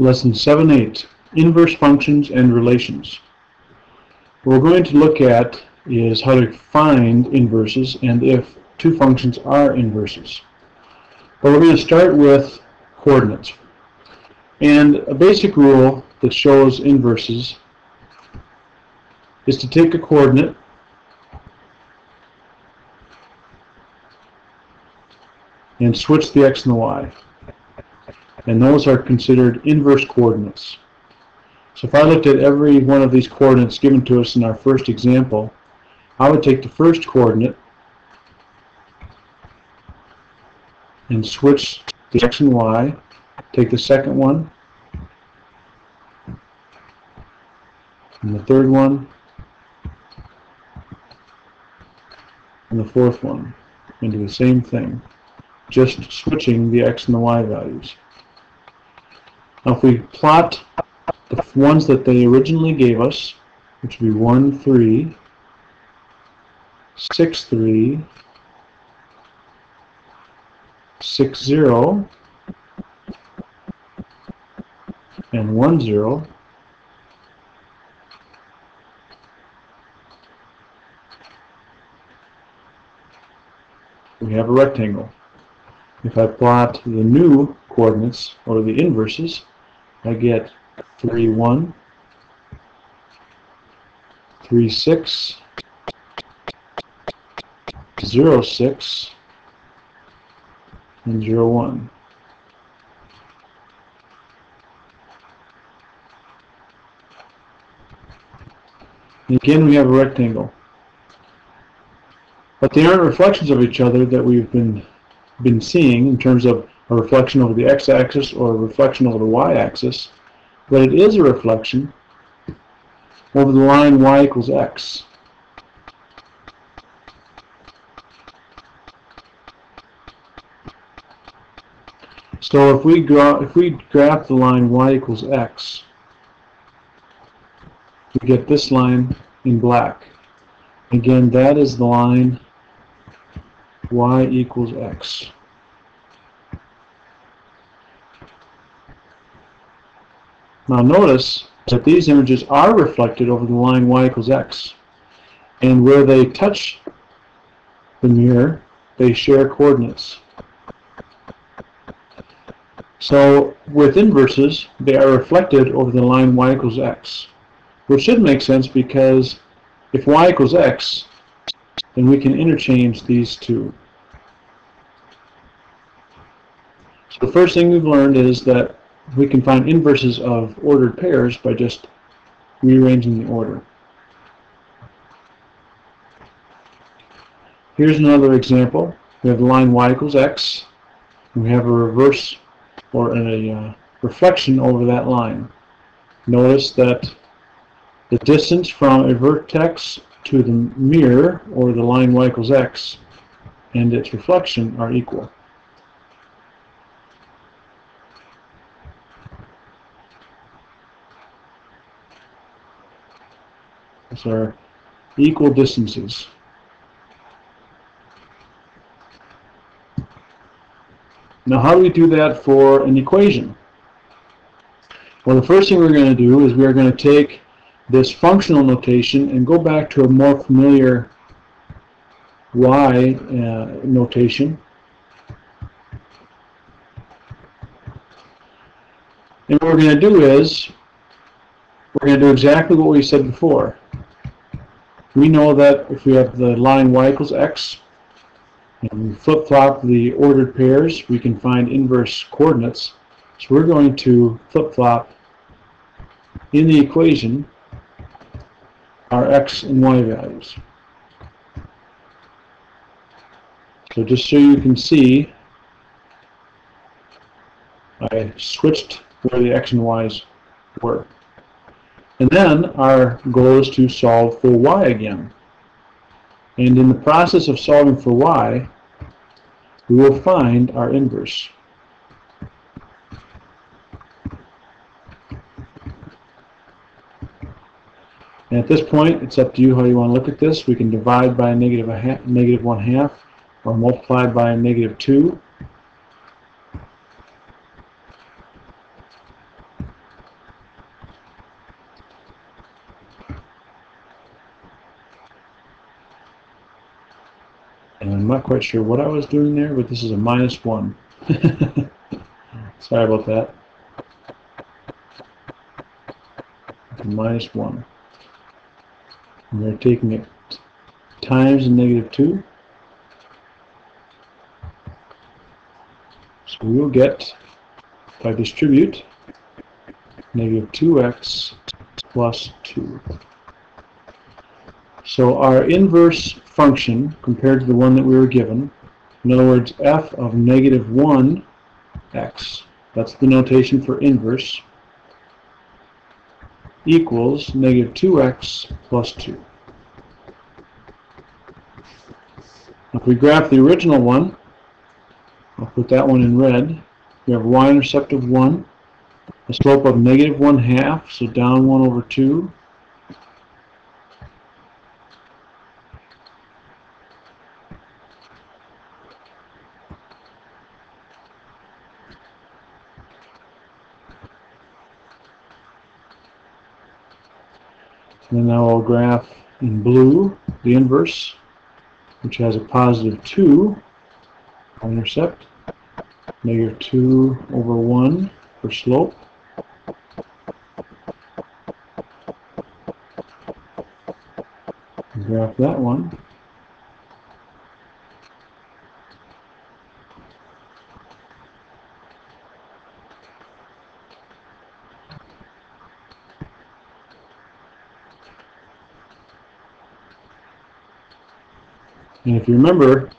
Lesson 7.8, Inverse Functions and Relations. What we're going to look at is how to find inverses and if two functions are inverses. But we're going to start with coordinates. And a basic rule that shows inverses is to take a coordinate and switch the x and the y. And those are considered inverse coordinates. So if I looked at every one of these coordinates given to us in our first example, I would take the first coordinate and switch the x and y, take the second one, and the third one, and the fourth one, and do the same thing, just switching the x and the y values. Now if we plot the ones that they originally gave us, which would be 1, 3, 6, 3, 6, 0, and 1, 0, we have a rectangle. If I plot the new coordinates, or the inverses, I get 3, 1, 3, 6, 0, 6, and 0, 1. And again, we have a rectangle. But they aren't reflections of each other that we've been seeing in terms of a reflection over the x-axis or a reflection over the y-axis, but it is a reflection over the line y equals x. So if we graph the line y equals x, we get this line in black. Again, that is the line y equals x. Now notice that these images are reflected over the line y equals x, and where they touch the mirror, they share coordinates. So with inverses, they are reflected over the line y equals x, which should make sense because if y equals x, then we can interchange these two. So the first thing we've learned is that we can find inverses of ordered pairs by just rearranging the order. Here's another example. We have the line y equals x, and we have a reverse or a reflection over that line. Notice that the distance from a vertex to the mirror, or the line y equals x, and its reflection are equal. Those are equal distances. Now how do we do that for an equation? Well, the first thing we're going to do is we're going to take this functional notation and go back to a more familiar y notation. And what we're going to do is we're going to do exactly what we said before. We know that if we have the line y equals x and we flip-flop the ordered pairs, we can find inverse coordinates. So we're going to flip-flop in the equation our x and y values. So just so you can see, I switched where the x and y's were. And then our goal is to solve for y again. And in the process of solving for y, we will find our inverse. And at this point, it's up to you how you want to look at this. We can divide by a negative 1/2, or multiply by a negative 2. I'm not quite sure what I was doing there, but this is a -1. Sorry about that. -1. And we're taking it times the -2. So we will get, if I distribute, -2x plus 2. So our inverse function, compared to the one that we were given, in other words, f of -1x, that's the notation for inverse, equals -2x plus 2. If we graph the original one, I'll put that one in red. We have y-intercept of 1, a slope of -1/2, so down 1/2. And now I'll graph in blue the inverse, which has a +2 y-intercept, -2/1 for slope. Graph that one. And if you remember,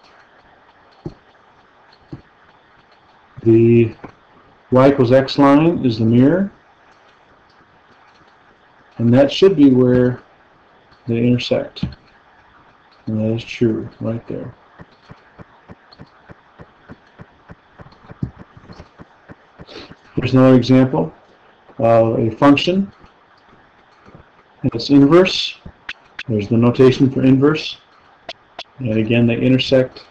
the y = x line is the mirror, and that should be where they intersect. And that is true, right there. Here's another example of a function, and its inverse. There's the notation for inverse. And again, they intersect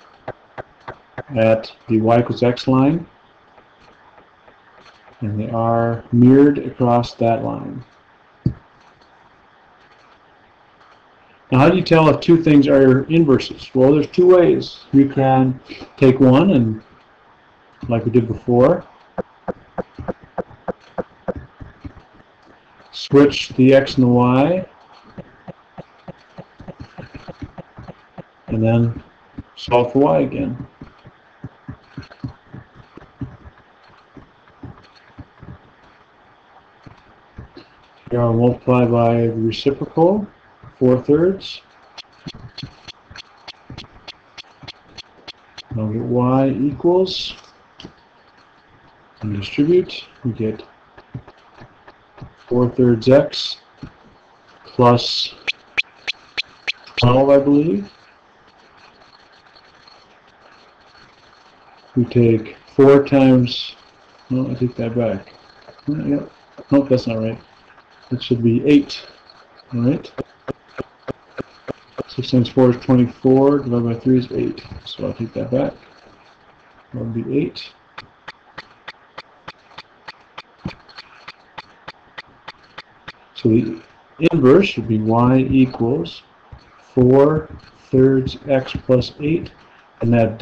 at the y = x line, and they are mirrored across that line. Now, how do you tell if two things are inverses? Well, there's two ways. You can take one and, like we did before, switch the x and the y, and then solve for y again. Here I'll multiply by the reciprocal, 4/3. I'll get y equals, and distribute, we get 4/3 x plus 12, I believe. We take 4 times, no, I take that back. Yep. Nope, that's not right. It should be 8. All right. 6 times 4 is 24, divided by 3 is 8. So I'll take that back. That would be 8. So the inverse would be y equals 4/3 x plus 8, and that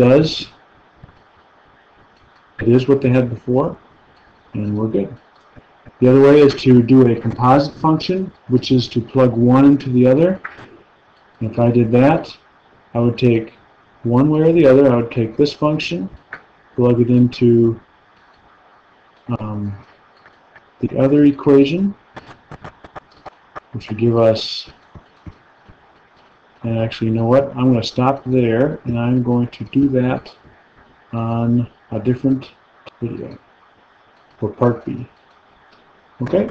it is what they had before, and we're good. The other way is to do a composite function, which is to plug one into the other. And if I did that, I would take one way or the other. I would take this function, plug it into the other equation, which would give us, and actually, you know what? I'm going to stop there, and I'm going to do that on a different video for part B. Okay?